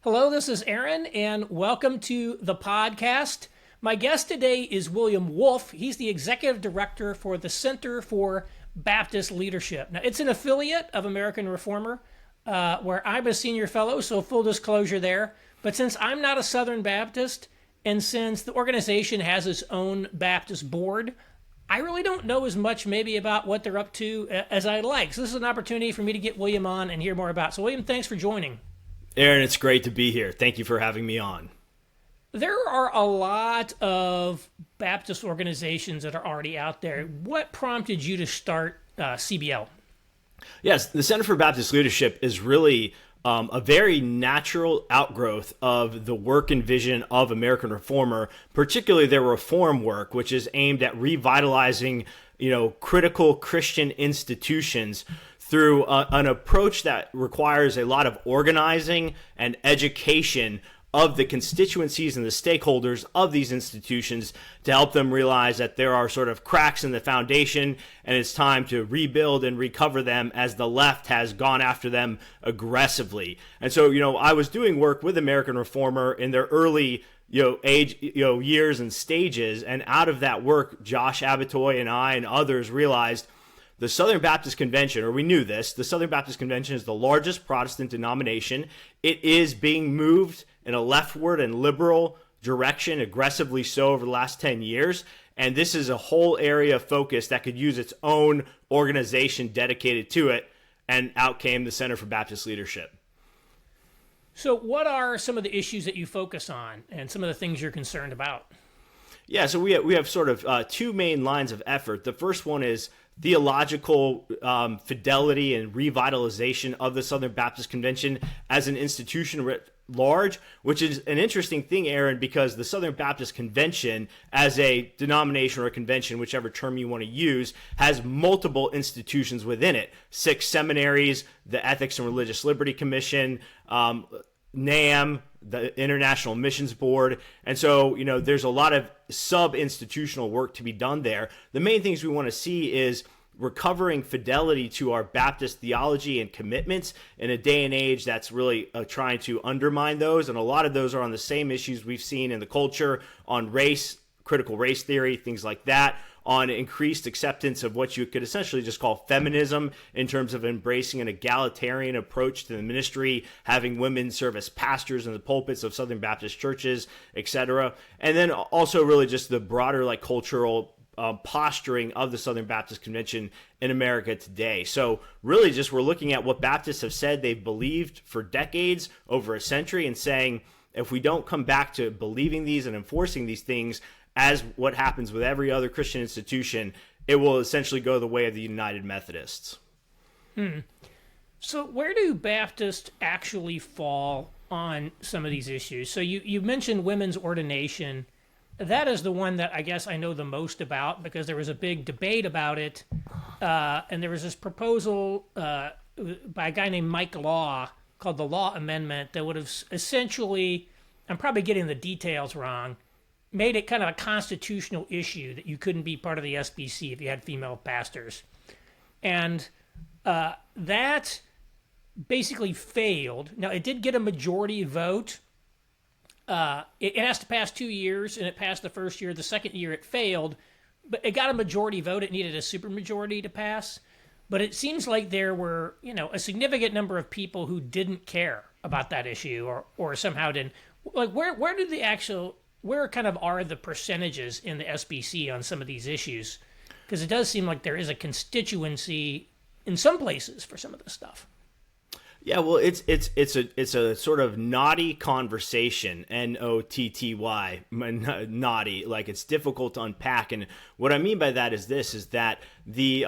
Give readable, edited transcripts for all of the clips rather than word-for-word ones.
Hello, this is Aaron, and welcome to the podcast. My guest today is William Wolfe. He's the executive director for the Center for Baptist Leadership. Now, it's an affiliate of American Reformer, where I'm a senior fellow, so full disclosure there. But since I'm not a Southern Baptist, and since the organization has its own Baptist board, I really don't know as much maybe about what they're up to as I'd like. So this is an opportunity for me to get William on and hear more about. So William, thanks for joining. Aaron, it's great to be here. Thank you for having me on. There are a lot of Baptist organizations that are already out there. What prompted you to start CBL? Yes, the Center for Baptist Leadership is really a very natural outgrowth of the work and vision of American Reformer, particularly their reform work, which is aimed at revitalizing, critical Christian institutions through an approach that requires a lot of organizing and education of the constituencies and the stakeholders of these institutions to help them realize that there are sort of cracks in the foundation and it's time to rebuild and recover them as the left has gone after them aggressively. And so, I was doing work with American Reformer in their early years and stages, and out of that work, Josh Abitoy and I and others realized the Southern Baptist Convention, or we knew this, the Southern Baptist Convention is the largest Protestant denomination. It is being moved in a leftward and liberal direction, aggressively so over the last 10 years. And this is a whole area of focus that could use its own organization dedicated to it. And out came the Center for Baptist Leadership. So what are some of the issues that you focus on and some of the things you're concerned about? Yeah, so we have sort of two main lines of effort. The first one is theological fidelity and revitalization of the Southern Baptist Convention as an institution writ large, which is an interesting thing, Aaron, because the Southern Baptist Convention as a denomination or a convention, whichever term you want to use, has multiple institutions within it. 6 seminaries, the Ethics and Religious Liberty Commission, NAM, the International Missions Board. And so, there's a lot of sub-institutional work to be done there. The main things we want to see is recovering fidelity to our Baptist theology and commitments in a day and age that's really trying to undermine those. And a lot of those are on the same issues we've seen in the culture on race, critical race theory, things like that, on increased acceptance of what you could essentially just call feminism in terms of embracing an egalitarian approach to the ministry, having women serve as pastors in the pulpits of Southern Baptist churches, etc. And then also really just the broader cultural posturing of the Southern Baptist Convention in America today. So really just we're looking at what Baptists have said they've believed for decades, over a century, and saying if we don't come back to believing these and enforcing these things, as what happens with every other Christian institution, it will essentially go the way of the United Methodists. So where do Baptists actually fall on some of these issues? So you mentioned women's ordination. That is the one that I guess I know the most about because there was a big debate about it. And there was this proposal by a guy named Mike Law called the Law Amendment that would have essentially, I'm probably getting the details wrong, made it kind of a constitutional issue that you couldn't be part of the SBC if you had female pastors. And that basically failed. Now, it did get a majority vote. It has to pass 2 years, and it passed the first year. The second year, it failed. But it got a majority vote. It needed a supermajority to pass. But it seems like there were, a significant number of people who didn't care about that issue or somehow didn't. Like, where kind of are the percentages in the SBC on some of these issues? Because it does seem like there is a constituency in some places for some of this stuff. Yeah, well, it's a sort of knotty conversation, Notty, knotty. Like it's difficult to unpack, and what I mean by that is that the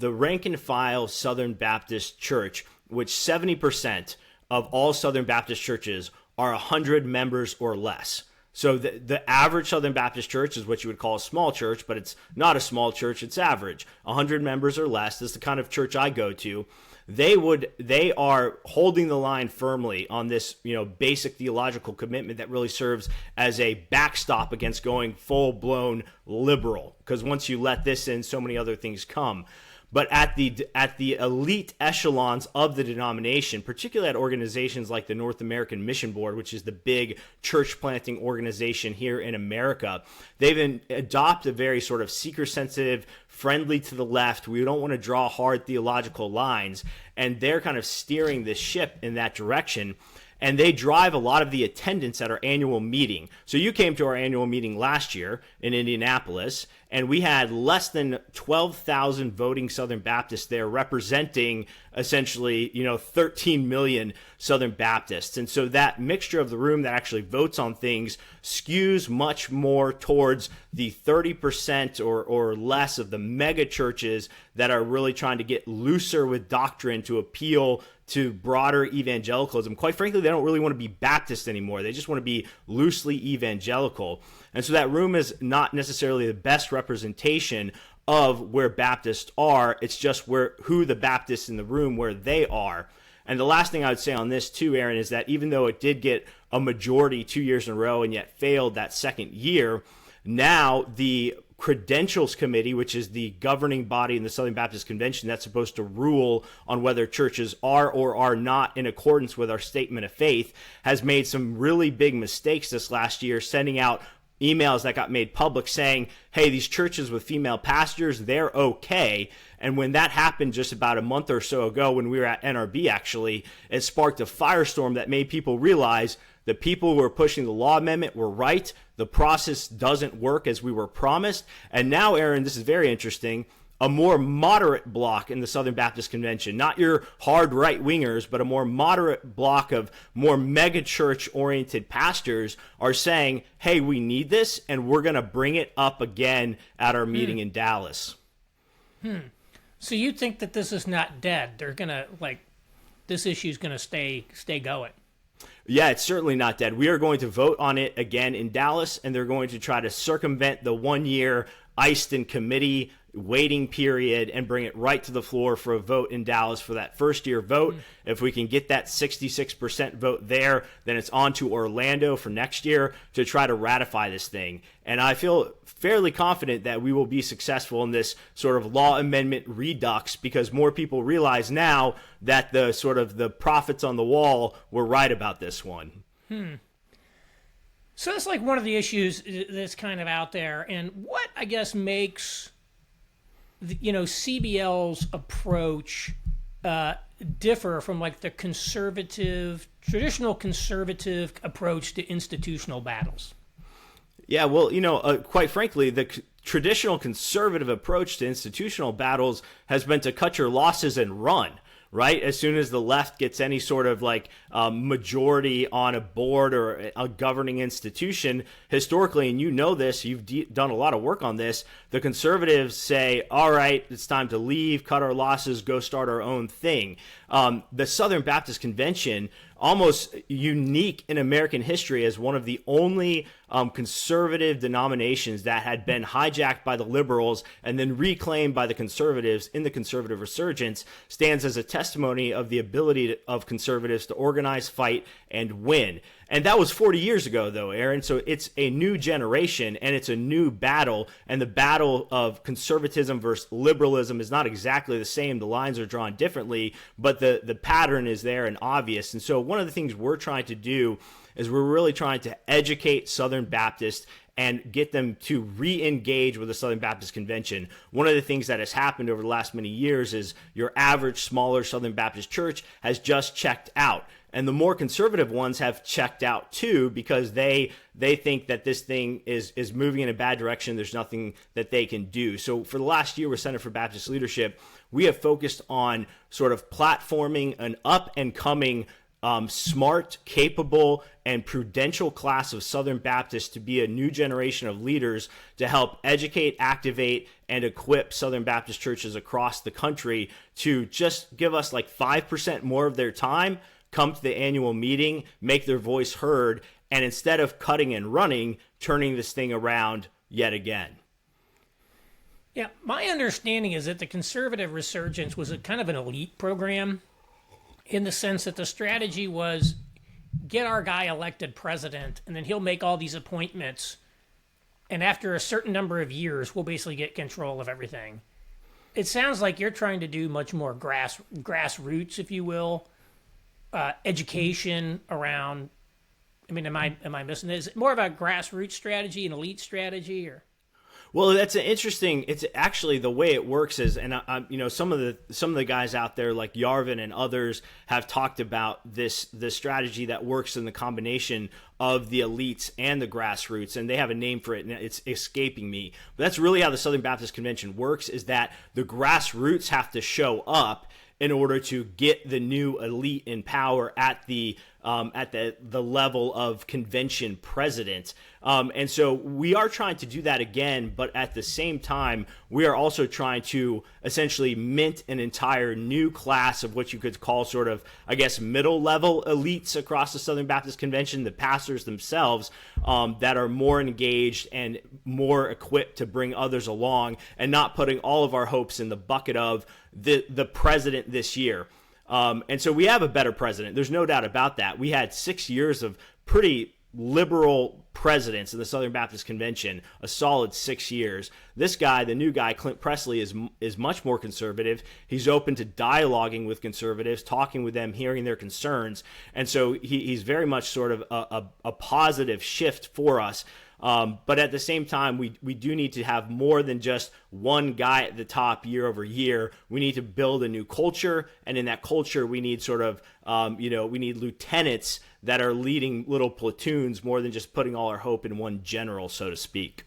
rank and file Southern Baptist Church, which 70% of all Southern Baptist churches are 100 members or less. So the average Southern Baptist church is what you would call a small church, but it's not a small church, it's average. 100 members or less. This is the kind of church I go to. They are holding the line firmly on this, basic theological commitment that really serves as a backstop against going full-blown liberal. Because once you let this in, so many other things come. but at the elite echelons of the denomination, particularly at organizations like the North American Mission Board, which is the big church planting organization here in America, they've adopted a very sort of seeker-sensitive, friendly to the left. We don't want to draw hard theological lines, and they're kind of steering this ship in that direction. And they drive a lot of the attendance at our annual meeting. So you came to our annual meeting last year in Indianapolis, and we had less than 12,000 voting Southern Baptists there, representing essentially, 13 million Southern Baptists. And so that mixture of the room that actually votes on things skews much more towards the 30% or less of the mega churches that are really trying to get looser with doctrine to appeal to broader evangelicalism. Quite frankly, they don't really want to be Baptist anymore. They just want to be loosely evangelical. And so that room is not necessarily the best representation of where Baptists are. It's just who the Baptists in the room, where they are. And the last thing I would say on this too, Aaron, is that even though it did get a majority 2 years in a row and yet failed that second year, now the Credentials Committee, which is the governing body in the Southern Baptist Convention that's supposed to rule on whether churches are or are not in accordance with our statement of faith, has made some really big mistakes this last year, sending out emails that got made public saying, hey, these churches with female pastors, they're okay. And when that happened just about a month or so ago, when we were at NRB, actually, it sparked a firestorm that made people realize the people who were pushing the law amendment were right. The process doesn't work as we were promised. And now, Aaron, this is very interesting, a more moderate bloc in the Southern Baptist Convention, not your hard right-wingers, but a more moderate bloc of more mega-church-oriented pastors are saying, hey, we need this, and we're going to bring it up again at our meeting in Dallas. So you think that this is not dead? They're going to, this issue is going to stay going? Yeah, it's certainly not dead. We are going to vote on it again in Dallas, and they're going to try to circumvent the 1 year iced in committee waiting period and bring it right to the floor for a vote in Dallas for that first year vote. If we can get that 66% vote there, then it's on to Orlando for next year to try to ratify this thing. And I feel fairly confident that we will be successful in this sort of law amendment redux, because more people realize now that the prophets on the wall were right about this one. So that's like one of the issues that's kind of out there. And what, I guess, makes CBL's approach differ from the traditional conservative approach to institutional battles? Yeah, well, quite frankly, the traditional conservative approach to institutional battles has been to cut your losses and run. Right? As soon as the left gets any sort of majority on a board or a governing institution, historically, and you know this, you've done a lot of work on this, the conservatives say, all right, it's time to leave, cut our losses, go start our own thing. The Southern Baptist Convention, almost unique in American history as one of the only conservative denominations that had been hijacked by the liberals and then reclaimed by the conservatives in the conservative resurgence, stands as a testimony of the ability of conservatives to organize, fight, and win. And that was 40 years ago, though, Aaron. So it's a new generation, and it's a new battle. And the battle of conservatism versus liberalism is not exactly the same. The lines are drawn differently, but the pattern is there and obvious. And so one of the things we're trying to do is we're really trying to educate Southern Baptists and get them to re-engage with the Southern Baptist Convention. One of the things that has happened over the last many years is your average smaller Southern Baptist church has just checked out. And the more conservative ones have checked out too, because they think that this thing is moving in a bad direction. There's nothing that they can do. So for the last year with Center for Baptist Leadership, we have focused on sort of platforming an up and coming smart, capable, and prudential class of Southern Baptists to be a new generation of leaders to help educate, activate, and equip Southern Baptist churches across the country to just give us 5% more of their time, come to the annual meeting, make their voice heard, and instead of cutting and running, turning this thing around yet again. Yeah, my understanding is that the conservative resurgence was a kind of an elite program in the sense that the strategy was get our guy elected president, and then he'll make all these appointments, and after a certain number of years, we'll basically get control of everything. it sounds like you're trying to do much more grassroots, if you will, education around. I mean, am I missing this? Is it more of a grassroots strategy, an elite strategy, or? Well, that's an interesting. It's actually the way it works is, and some of the guys out there like Yarvin and others have talked about this strategy that works in the combination of the elites and the grassroots, and they have a name for it, and it's escaping me. But that's really how the Southern Baptist Convention works: is that the grassroots have to show up in order to get the new elite in power at the level of convention president. And so we are trying to do that again, but at the same time, we are also trying to essentially mint an entire new class of what you could call sort of, I guess, middle level elites across the Southern Baptist Convention, the pastors themselves, that are more engaged and more equipped to bring others along, and not putting all of our hopes in the bucket of the president this year. And so we have a better president. There's no doubt about that. We had 6 years of pretty liberal presidents in the Southern Baptist Convention, a solid 6 years. This guy, the new guy, Clint Presley, is much more conservative. He's open to dialoguing with conservatives, talking with them, hearing their concerns. And so he's very much sort of a positive shift for us. But at the same time, we do need to have more than just one guy at the top year over year. We need to build a new culture, and in that culture, we need sort of, we need lieutenants that are leading little platoons more than just putting all our hope in one general, so to speak.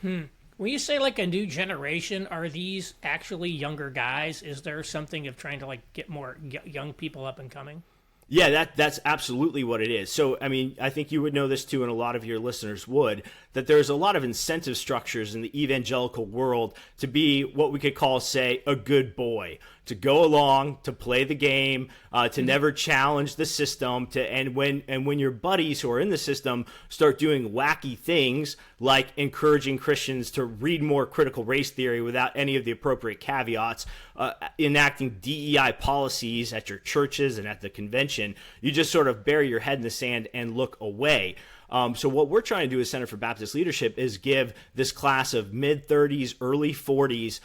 When you say like a new generation, are these actually younger guys? Is there something of trying to like get more young people up and coming? Yeah, that's absolutely what it is. So, I mean, I think you would know this too, and a lot of your listeners would, that there's a lot of incentive structures in the evangelical world to be what we could call, say, a good boy, to go along, to play the game, to never challenge the system, and when your buddies who are in the system start doing wacky things like encouraging Christians to read more critical race theory without any of the appropriate caveats, enacting DEI policies at your churches and at the convention, you just sort of bury your head in the sand and look away. So what we're trying to do as Center for Baptist Leadership is give this class of mid-30s, early 40s,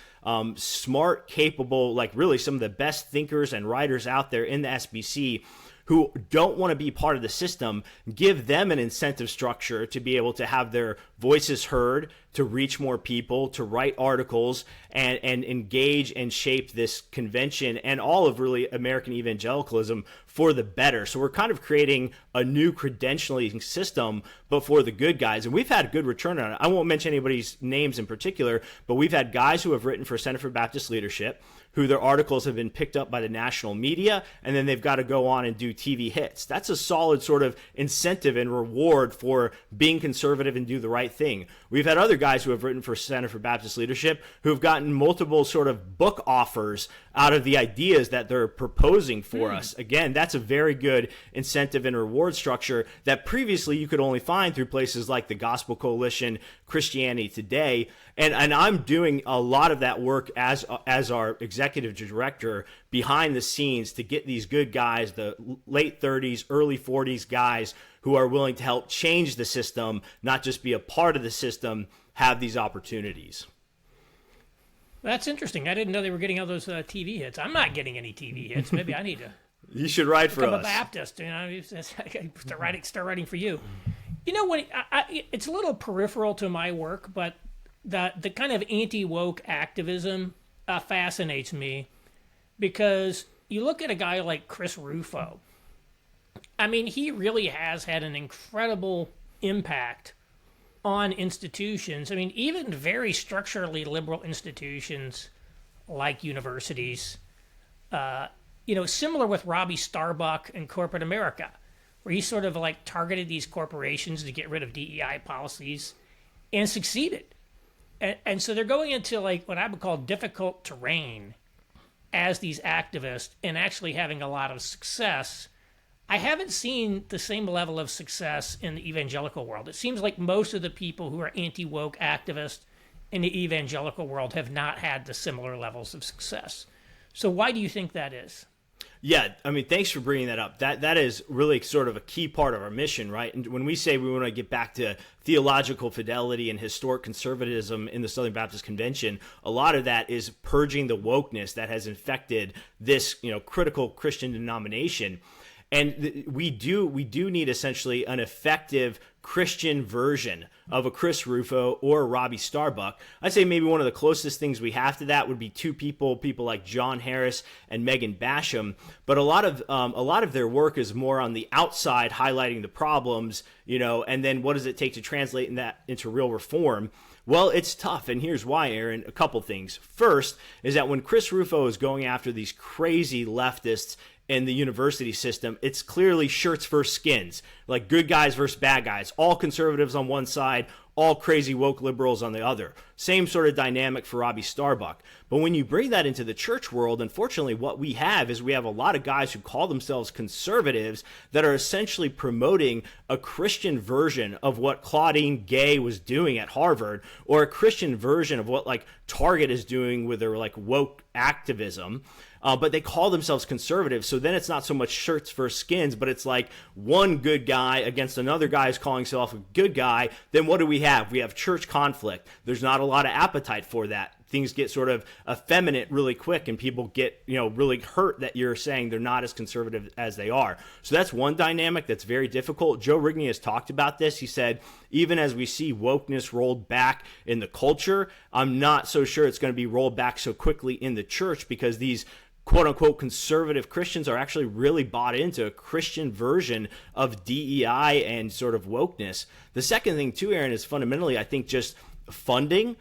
smart, capable, like really some of the best thinkers and writers out there in the SBC who don't want to be part of the system, give them an incentive structure to be able to have their voices heard, to reach more people, to write articles, and engage and shape this convention and all of really American evangelicalism for the better. So we're kind of creating a new credentialing system, but for the good guys. And we've had good return on it. I won't mention anybody's names in particular, but we've had guys who have written for Center for Baptist Leadership, who their articles have been picked up by the national media, and then they've got to go on and do TV hits. That's a solid sort of incentive and reward for being conservative and do the right thing. We've had other guys who have written for Center for Baptist Leadership who have gotten multiple sort of book offers out of the ideas that they're proposing for us. Again, that's a very good incentive and reward structure that previously you could only find through places like the Gospel Coalition, Christianity Today, and I'm doing a lot of that work as our executive director behind the scenes to get these good guys, the late 30s, early 40s guys who are willing to help change the system, not just be a part of the system, have these opportunities. That's interesting. I didn't know they were getting all those TV hits. I'm not getting any TV hits. Maybe I need to. You should write for us. I'm a Baptist. Start writing for you. You know, when it's a little peripheral to my work, but the kind of anti-woke activism fascinates me because you look at a guy like Chris Rufo. I mean, he really has had an incredible impact on institutions. I mean, even very structurally liberal institutions like universities, similar with Robbie Starbuck and corporate America, where he sort of like targeted these corporations to get rid of DEI policies and succeeded. And so they're going into like what I would call difficult terrain as these activists and actually having a lot of success. I haven't seen the same level of success in the evangelical world. It seems like most of the people who are anti-woke activists in the evangelical world have not had the similar levels of success. So why do you think that is? Yeah, I mean, thanks for bringing that up. That is really sort of a key part of our mission, right? And when we say we want to get back to theological fidelity and historic conservatism in the Southern Baptist Convention, a lot of that is purging the wokeness that has infected this, critical Christian denomination. And we do need essentially an effective Christian version of a Chris Rufo or a Robbie Starbuck. I'd say maybe one of the closest things we have to that would be two people like John Harris and Megan Basham. But a lot of their work is more on the outside, highlighting the problems, and then what does it take to translate that into real reform? Well, it's tough, and here's why, Aaron. A couple things. First is that when Chris Rufo is going after these crazy leftists in the university system, it's clearly shirts versus skins, like good guys versus bad guys, all conservatives on one side, all crazy woke liberals on the other. Same sort of dynamic for Robbie Starbuck. But when you bring that into the church world, unfortunately, what we have is we have a lot of guys who call themselves conservatives that are essentially promoting a Christian version of what Claudine Gay was doing at Harvard, or a Christian version of what like Target is doing with their like woke activism. But they call themselves conservatives, so then it's not so much shirts versus skins, but it's like one good guy against another guy who's calling himself a good guy. Then what do we have? We have church conflict. There's not a lot of appetite for that. Things get sort of effeminate really quick, and people get, really hurt that you're saying they're not as conservative as they are. So that's one dynamic that's very difficult. Joe Rigney has talked about this. He said, even as we see wokeness rolled back in the culture, I'm not so sure it's going to be rolled back so quickly in the church, because these quote-unquote conservative Christians are actually really bought into a Christian version of DEI and sort of wokeness. The second thing too, Aaron, is fundamentally, I think, just funding.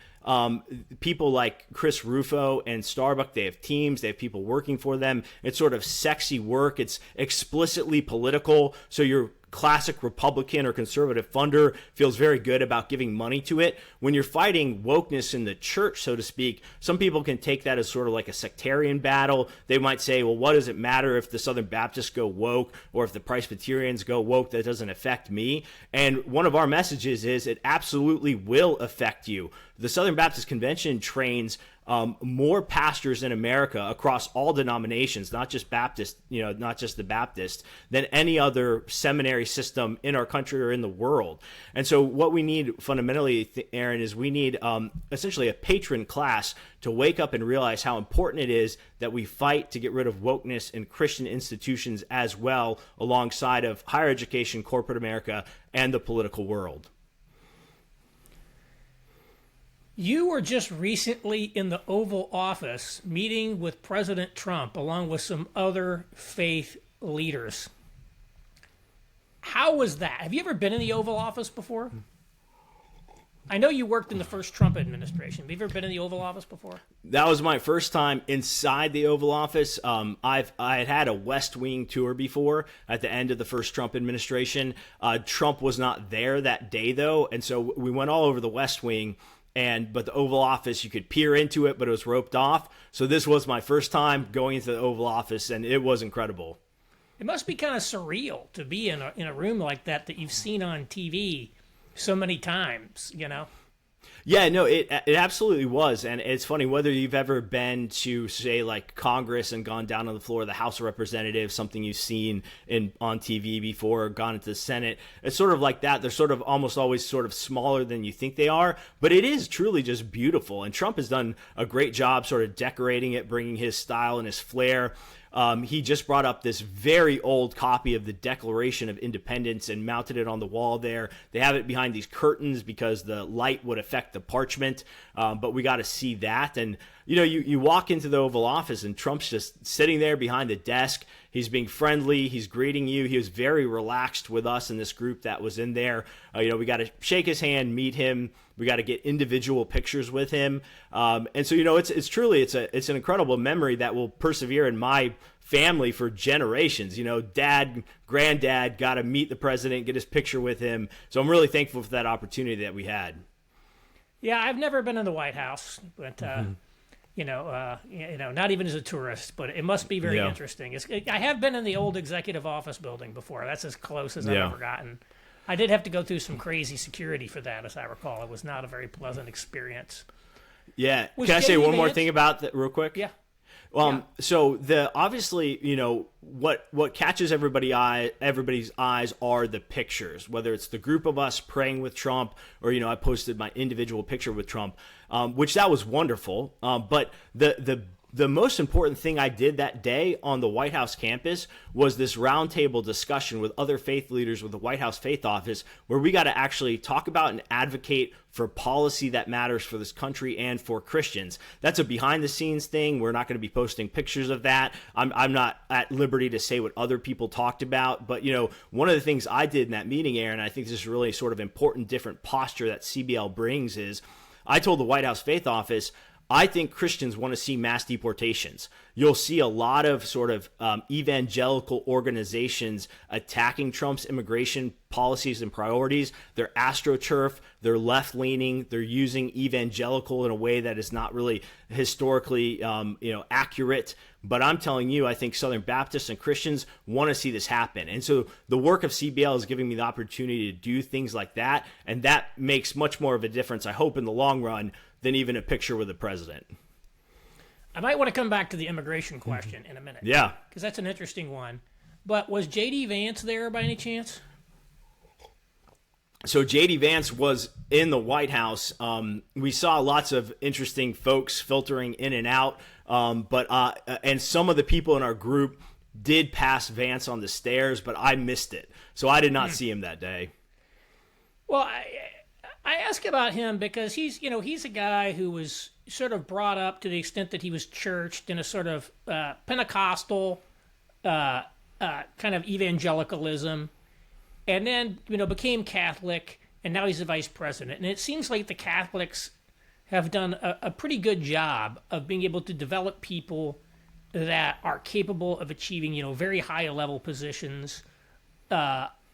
People like Chris Rufo and Starbuck, they have teams, they have people working for them. It's sort of sexy work. It's explicitly political. So your classic Republican or conservative funder feels very good about giving money to it. When you're fighting wokeness in the church, so to speak, some people can take that as sort of like a sectarian battle. They might say, well, what does it matter if the Southern Baptists go woke or if the Presbyterians go woke? That doesn't affect me. And one of our messages is it absolutely will affect you. The Southern Baptist Convention trains more pastors in America across all denominations, not just Baptist, not just the Baptist, than any other seminary system in our country or in the world. And so what we need fundamentally, Aaron, is we need essentially a patron class to wake up and realize how important it is that we fight to get rid of wokeness in Christian institutions as well, alongside of higher education, corporate America, and the political world. You were just recently in the Oval Office meeting with President Trump along with some other faith leaders. How was that? Have you ever been in the Oval Office before? I know you worked in the first Trump administration. Have you ever been in the Oval Office before? That was my first time inside the Oval Office. I had a West Wing tour before at the end of the first Trump administration. Trump was not there that day, though, and so we went all over the West Wing. But the Oval Office, you could peer into it, but it was roped off. So this was my first time going into the Oval Office, and it was incredible. It must be kind of surreal to be in a room like that you've seen on TV so many times, Yeah, no, it absolutely was. And it's funny, whether you've ever been to, say, like Congress and gone down on the floor of the House of Representatives, something you've seen on TV before, or gone into the Senate, it's sort of like that. They're sort of almost always sort of smaller than you think they are, but it is truly just beautiful. And Trump has done a great job sort of decorating it, bringing his style and his flair. He just brought up this very old copy of the Declaration of Independence and mounted it on the wall there. They have it behind these curtains because the light would affect the parchment, but we got to see that. And, you walk into the Oval Office and Trump's just sitting there behind the desk. He's being friendly. He's greeting you. He was very relaxed with us in this group that was in there. We got to shake his hand, meet him. We got to get individual pictures with him. And so, it's truly, it's an incredible memory that will persevere in my family for generations. Dad, granddad got to meet the president, get his picture with him. So I'm really thankful for that opportunity that we had. Yeah, I've never been in the White House, but not even as a tourist, but it must be very interesting. I have been in the old executive office building before. That's as close as I've ever gotten. I did have to go through some crazy security for that, as I recall. It was not a very pleasant experience. Yeah. Can I say one more thing about that real quick? Yeah. So obviously, what catches everybody's eyes are the pictures, whether it's the group of us praying with Trump or, I posted my individual picture with Trump, which that was wonderful. But the most important thing I did that day on the White House campus was this roundtable discussion with other faith leaders with the White House Faith Office, where we got to actually talk about and advocate for policy that matters for this country and for Christians. That's a behind the scenes thing. We're not going to be posting pictures of that. I'm not at liberty to say what other people talked about, but one of the things I did in that meeting, Aaron, I think this is really sort of important, different posture that CBL brings, is I told the White House Faith Office, I think Christians want to see mass deportations. You'll see a lot of sort of evangelical organizations attacking Trump's immigration policies and priorities. They're astroturf, they're left-leaning, they're using evangelical in a way that is not really historically accurate. But I'm telling you, I think Southern Baptists and Christians want to see this happen. And so the work of CBL is giving me the opportunity to do things like that. And that makes much more of a difference, I hope, in the long run than even a picture with the president. I might want to come back to the immigration question in a minute. Yeah. Because that's an interesting one. But was J.D. Vance there by any chance? So J.D. Vance was in the White House. We saw lots of interesting folks filtering in and out. And some of the people in our group did pass Vance on the stairs, but I missed it. So I did not see him that day. Well, I ask about him because he's a guy who was sort of brought up to the extent that he was churched in a sort of Pentecostal kind of evangelicalism, and then became Catholic, and now he's the vice president. And it seems like the Catholics have done a pretty good job of being able to develop people that are capable of achieving very high level positions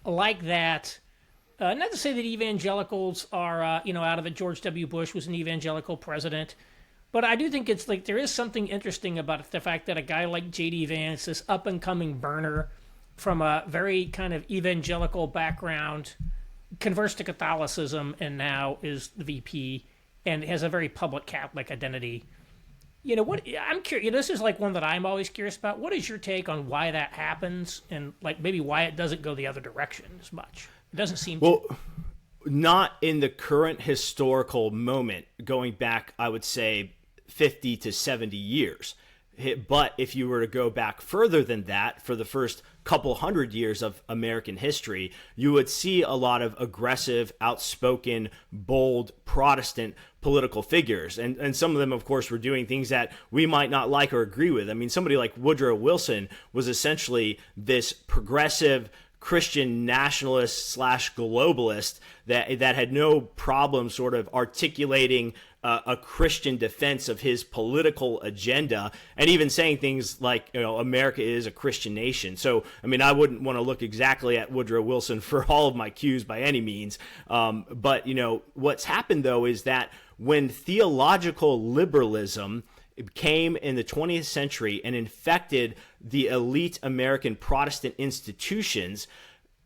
like that. Not to say that evangelicals are, out of it. George W. Bush was an evangelical president. But I do think it's like there is something interesting about the fact that a guy like J.D. Vance, this up-and-coming burner from a very kind of evangelical background, converts to Catholicism and now is the VP and has a very public Catholic identity. I'm curious. This is like one that I'm always curious about. What is your take on why that happens and like maybe why it doesn't go the other direction as much? It doesn't seem not in the current historical moment, going back, I would say, 50 to 70 years. But if you were to go back further than that, for the first couple hundred years of American history, you would see a lot of aggressive, outspoken, bold Protestant political figures. And some of them, of course, were doing things that we might not like or agree with. I mean, somebody like Woodrow Wilson was essentially this progressive Christian nationalist / globalist that had no problem sort of articulating a Christian defense of his political agenda, and even saying things like, America is a Christian nation. So, I mean, I wouldn't want to look exactly at Woodrow Wilson for all of my cues by any means. But, what's happened, though, is that when theological liberalism came in the 20th century and infected the elite American Protestant institutions,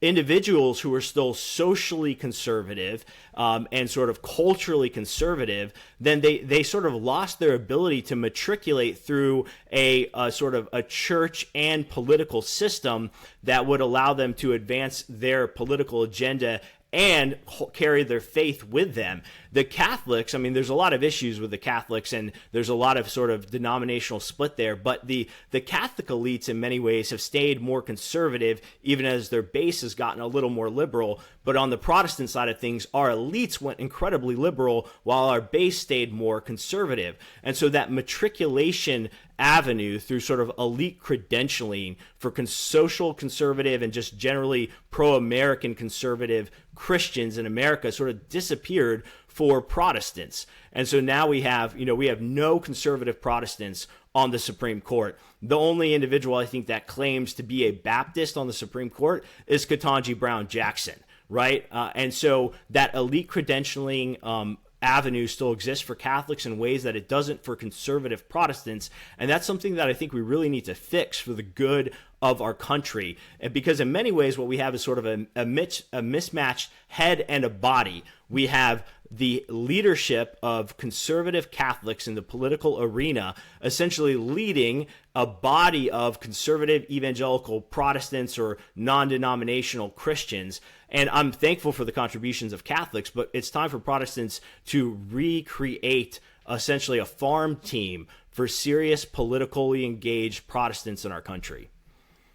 individuals who were still socially conservative and sort of culturally conservative, then they sort of lost their ability to matriculate through a sort of a church and political system that would allow them to advance their political agenda and carry their faith with them. The Catholics, I mean, there's a lot of issues with the Catholics, and there's a lot of sort of denominational split there, but the Catholic elites in many ways have stayed more conservative, even as their base has gotten a little more liberal. But on the Protestant side of things, our elites went incredibly liberal while our base stayed more conservative. And so that matriculation avenue through sort of elite credentialing for social conservative and just generally pro-American conservative Christians in America sort of disappeared for Protestants. And so now we have no conservative Protestants on the Supreme Court. The only individual I think that claims to be a Baptist on the Supreme Court is Ketanji Brown Jackson, right? And so that elite credentialing avenue still exists for Catholics in ways that it doesn't for conservative Protestants. And that's something that I think we really need to fix for the good of our country. And because in many ways what we have is sort of a mismatched head and a body. We have the leadership of conservative Catholics in the political arena, essentially leading a body of conservative evangelical Protestants or non-denominational Christians. And I'm thankful for the contributions of Catholics, but it's time for Protestants to recreate essentially a farm team for serious politically engaged Protestants in our country.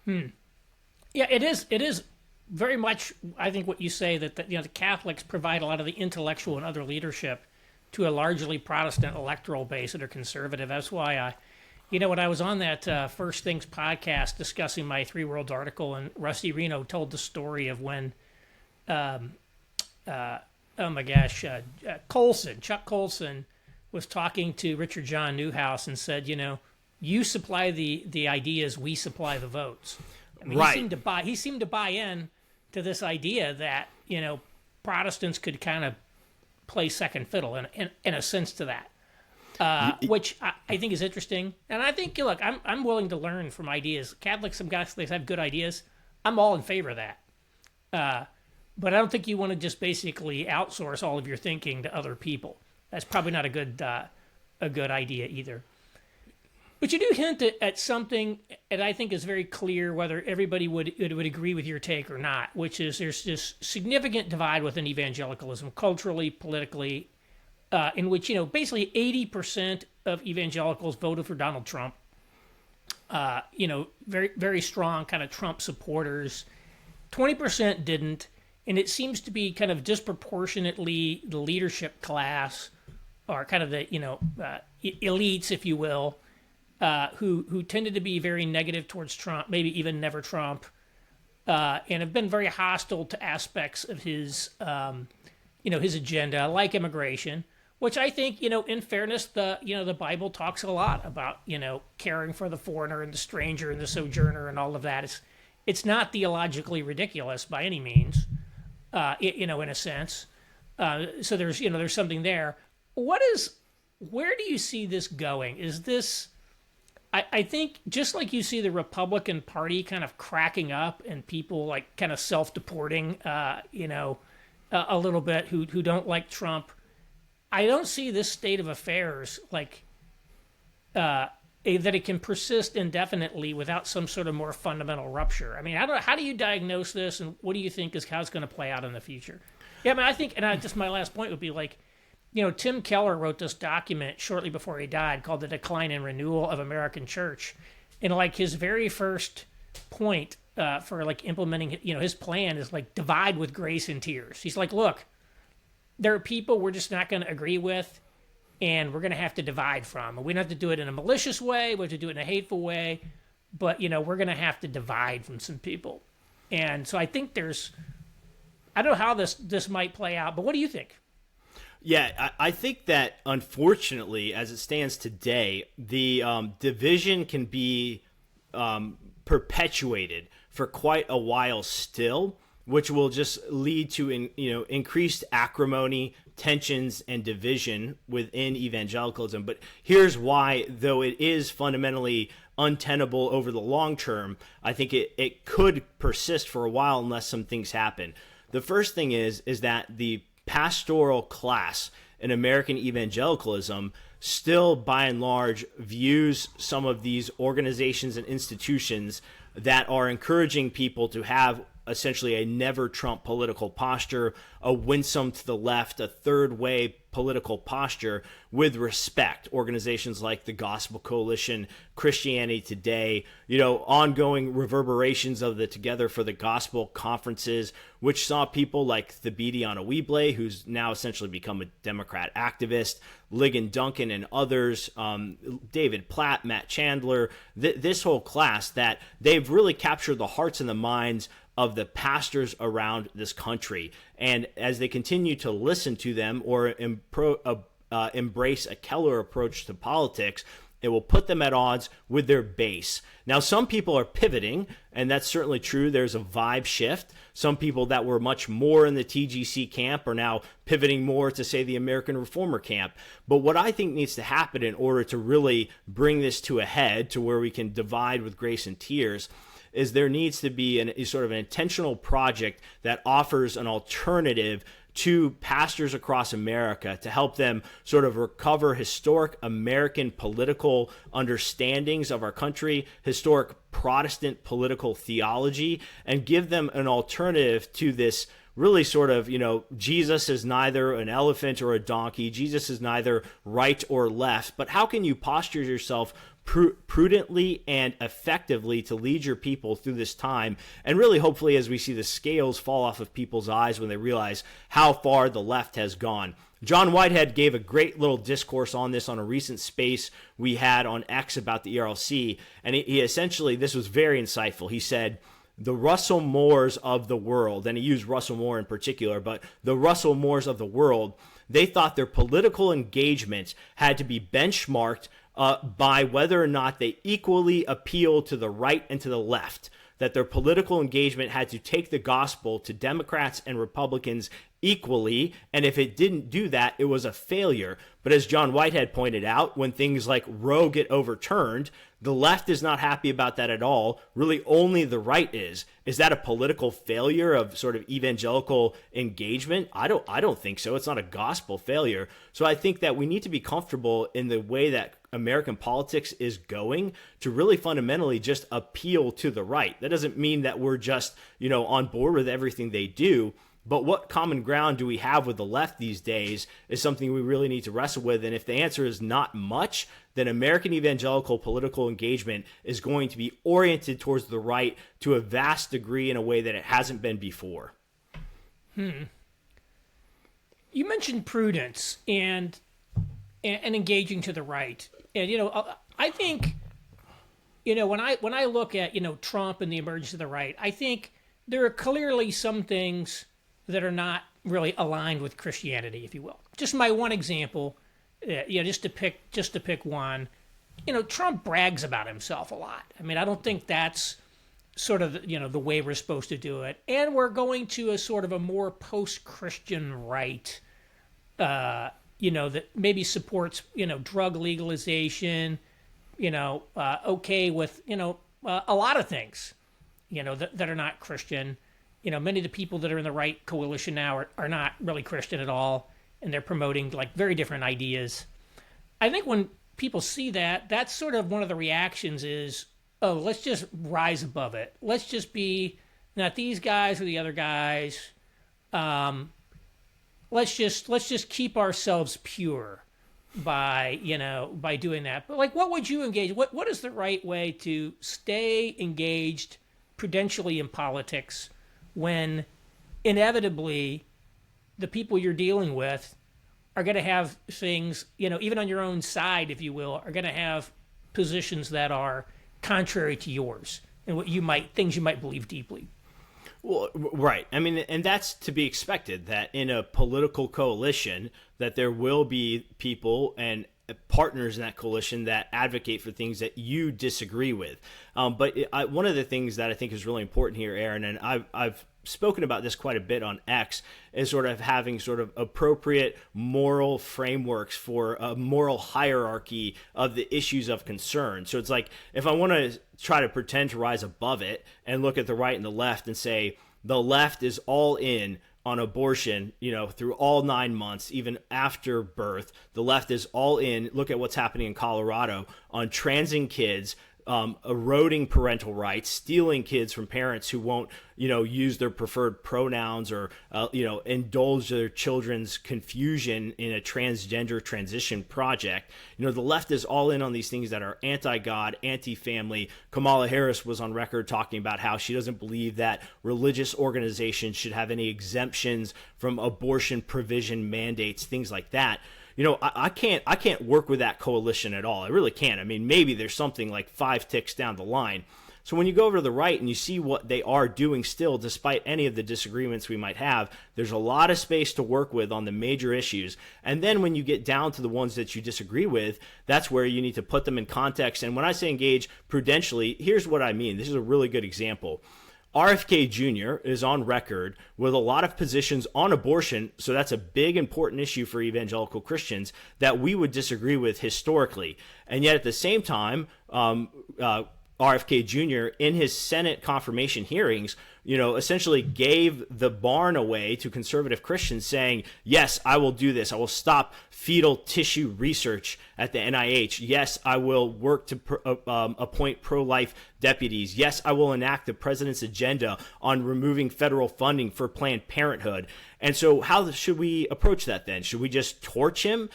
Yeah, it is very much, I think, what you say, that the Catholics provide a lot of the intellectual and other leadership to a largely Protestant electoral base that are conservative. That's why when I was on that First Things podcast discussing my Three Worlds article, and Rusty Reno told the story of when, Chuck Colson was talking to Richard John Newhouse and said, you supply the ideas, we supply the votes. I mean, right. He seemed to buy in to this idea that Protestants could kind of play second fiddle in a sense to that, which I think is interesting. And I think, look, I'm willing to learn from ideas. Catholics, some guys, they have good ideas. I'm all in favor of that. But I don't think you want to just basically outsource all of your thinking to other people. That's probably not a good idea either. But you do hint at something that I think is very clear, whether everybody would agree with your take or not, which is there's this significant divide within evangelicalism, culturally, politically, in which basically 80% of evangelicals voted for Donald Trump. Very very strong kind of Trump supporters. 20% didn't, and it seems to be kind of disproportionately the leadership class, or kind of the elites, if you will. Who tended to be very negative towards Trump, maybe even never Trump, and have been very hostile to aspects of his agenda, like immigration, which I think, in fairness, the Bible talks a lot about, caring for the foreigner and the stranger and the sojourner and all of that. It's not theologically ridiculous by any means, in a sense. So there's something there. Where do you see this going? Is this... I think just like you see the Republican Party kind of cracking up and people like kind of self-deporting, a little bit who don't like Trump, I don't see this state of affairs like that it can persist indefinitely without some sort of more fundamental rupture. I mean, I don't know, how do you diagnose this, and what do you think is how it's going to play out in the future? Yeah, I mean, I think, and just my last point would be like, Tim Keller wrote this document shortly before he died called The Decline and Renewal of American Church. And like his very first point for like implementing, his plan is like divide with grace and tears. He's like, look, there are people we're just not going to agree with, and we're going to have to divide from. And we don't have to do it in a malicious way. We have to do it in a hateful way. But, we're going to have to divide from some people. And so I think I don't know how this might play out, but what do you think? Yeah, I think that unfortunately, as it stands today, the division can be perpetuated for quite a while still, which will just lead to increased acrimony, tensions, and division within evangelicalism. But here's why, though it is fundamentally untenable over the long term, I think it could persist for a while unless some things happen. The first thing is that the pastoral class in American evangelicalism still, by and large, views some of these organizations and institutions that are encouraging people to have essentially a never Trump political posture, a winsome to the left, a third way political posture with respect. Organizations like the Gospel Coalition, Christianity Today, ongoing reverberations of the Together for the Gospel conferences, which saw people like Thabiti Anawible, who's now essentially become a Democrat activist, Ligon Duncan and others, David Platt, Matt Chandler, this whole class, that they've really captured the hearts and the minds of the pastors around this country. And as they continue to listen to them or embrace a Keller approach to politics, it will put them at odds with their base. Now, some people are pivoting, and that's certainly true. There's a vibe shift. Some people that were much more in the TGC camp are now pivoting more to, say, the American Reformer camp. But what I think needs to happen in order to really bring this to a head, to where we can divide with grace and tears, is there needs to be a sort of an intentional project that offers an alternative to pastors across America to help them sort of recover historic American political understandings of our country, historic Protestant political theology, and give them an alternative to this really sort of, Jesus is neither an elephant or a donkey. Jesus is neither right or left. But how can you posture yourself prudently and effectively to lead your people through this time? And really, hopefully, as we see the scales fall off of people's eyes when they realize how far the left has gone. John Whitehead gave a great little discourse on this on a recent space we had on X about the ERLC. And he essentially, this was very insightful. He said, the Russell Moores of the world, and he used Russell Moore in particular, but the Russell Moores of the world, they thought their political engagement had to be benchmarked by whether or not they equally appeal to the right and to the left, that their political engagement had to take the gospel to Democrats and Republicans equally, and if it didn't do that, it was a failure. But as John Whitehead pointed out, when things like Roe get overturned, the left is not happy about that at all. Really, only the right is. Is that a political failure of sort of evangelical engagement? I don't think so. It's not a gospel failure. So I think that we need to be comfortable in the way that American politics is going to really fundamentally just appeal to the right. That doesn't mean that we're just, on board with everything they do. But what common ground do we have with the left these days is something we really need to wrestle with. And if the answer is not much, then American evangelical political engagement is going to be oriented towards the right to a vast degree in a way that it hasn't been before. You mentioned prudence and engaging to the right. And, I think, when I look at, Trump and the emergence of the right, I think there are clearly some things that are not really aligned with Christianity, if you will. Just my one example, just to pick one, Trump brags about himself a lot. I mean, I don't think that's sort of, the way we're supposed to do it. And we're going to a sort of a more post-Christian right, that maybe supports, drug legalization, okay with, a lot of things, that are not Christian. Many of the people that are in the right coalition now are not really Christian at all, and they're promoting like very different ideas. I think when people see that, that's sort of one of the reactions is, oh, let's just rise above it. Let's just be not these guys or the other guys. Let's just keep ourselves pure by doing that. But like, what would you engage? What is the right way to stay engaged prudentially in politics when inevitably the people you're dealing with are going to have things, even on your own side, if you will, are going to have positions that are contrary to yours and things you might believe deeply? Well, right. I mean, and that's to be expected, that in a political coalition that there will be people and partners in that coalition that advocate for things that you disagree with. But one of the things that I think is really important here, Aaron, and I've spoken about this quite a bit on X, is sort of having sort of appropriate moral frameworks for a moral hierarchy of the issues of concern. So it's like, if I want to try to pretend to rise above it and look at the right and the left and say the left is all in on abortion, through all 9 months, even after birth, the left is all in. Look at what's happening in Colorado on transing kids, eroding parental rights, stealing kids from parents who won't, use their preferred pronouns or, indulge their children's confusion in a transgender transition project. The left is all in on these things that are anti-God, anti-family. Kamala Harris was on record talking about how she doesn't believe that religious organizations should have any exemptions from abortion provision mandates, things like that. I can't work with that coalition at all. I really can't. I mean, maybe there's something like 5 ticks down the line. So when you go over to the right and you see what they are doing still, despite any of the disagreements we might have, there's a lot of space to work with on the major issues. And then when you get down to the ones that you disagree with, that's where you need to put them in context. And when I say engage prudentially, here's what I mean. This is a really good example. RFK Jr. is on record with a lot of positions on abortion, so that's a big, important issue for evangelical Christians that we would disagree with historically. And yet at the same time, RFK Jr. in his Senate confirmation hearings, essentially gave the barn away to conservative Christians, saying, yes, I will do this. I will stop fetal tissue research at the NIH. Yes, I will work to appoint pro-life deputies. Yes, I will enact the president's agenda on removing federal funding for Planned Parenthood. And so how should we approach that then? Should we just torch him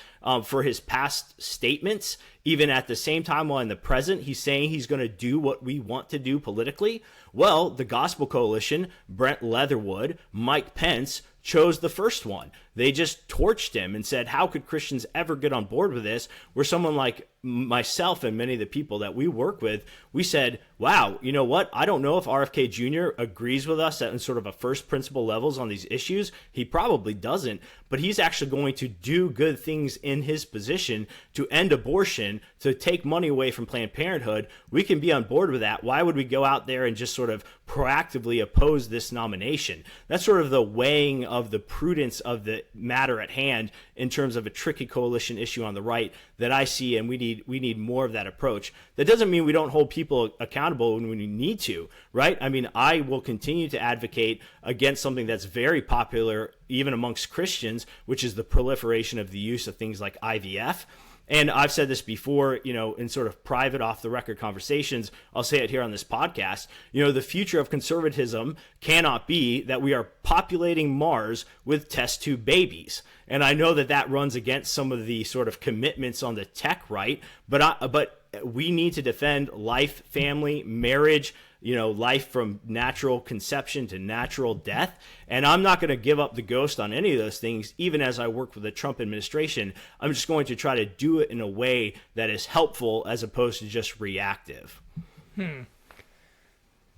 for his past statements, even at the same time while in the present he's saying he's going to do what we want to do politically? Well, the Gospel Coalition, Brent Leatherwood, Mike Pence, chose the first one. They just torched him and said, how could Christians ever get on board with this? Where someone like myself and many of the people that we work with, we said, wow, you know what? I don't know if RFK Jr. agrees with us at sort of a first principle levels on these issues. He probably doesn't, but he's actually going to do good things in his position to end abortion, to take money away from Planned Parenthood. We can be on board with that. Why would we go out there and just sort of proactively oppose this nomination? That's sort of the weighing of the prudence of the matter at hand in terms of a tricky coalition issue on the right that I see, and we need more of that approach. That doesn't mean we don't hold people accountable when we need to, right? I mean, I will continue to advocate against something that's very popular even amongst Christians, which is the proliferation of the use of things like IVF. And I've said this before, in sort of private off-the-record conversations. I'll say it here on this podcast. The future of conservatism cannot be that we are populating Mars with test tube babies. And I know that runs against some of the sort of commitments on the tech right, but we need to defend life, family, marriage, life from natural conception to natural death. And I'm not going to give up the ghost on any of those things, even as I work with the Trump administration. I'm just going to try to do it in a way that is helpful as opposed to just reactive.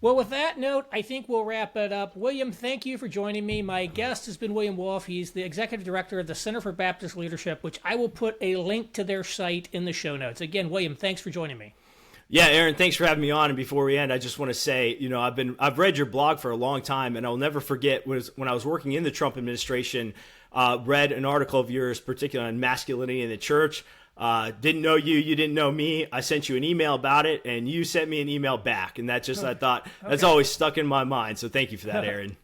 Well, with that note, I think we'll wrap it up. William, thank you for joining me. My guest has been William Wolfe. He's the executive director of the Center for Baptist Leadership, which I will put a link to their site in the show notes. Again, William, thanks for joining me. Yeah, Aaron, thanks for having me on. And before we end, I just want to say, I've read your blog for a long time, and I'll never forget when I was working in the Trump administration, read an article of yours, particularly on masculinity in the church. Didn't know you, you didn't know me. I sent you an email about it, and you sent me an email back, and that just I thought that's always stuck in my mind. So thank you for that, Aaron.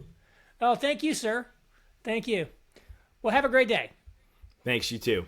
Oh, thank you, sir. Thank you. Well, have a great day. Thanks, you too.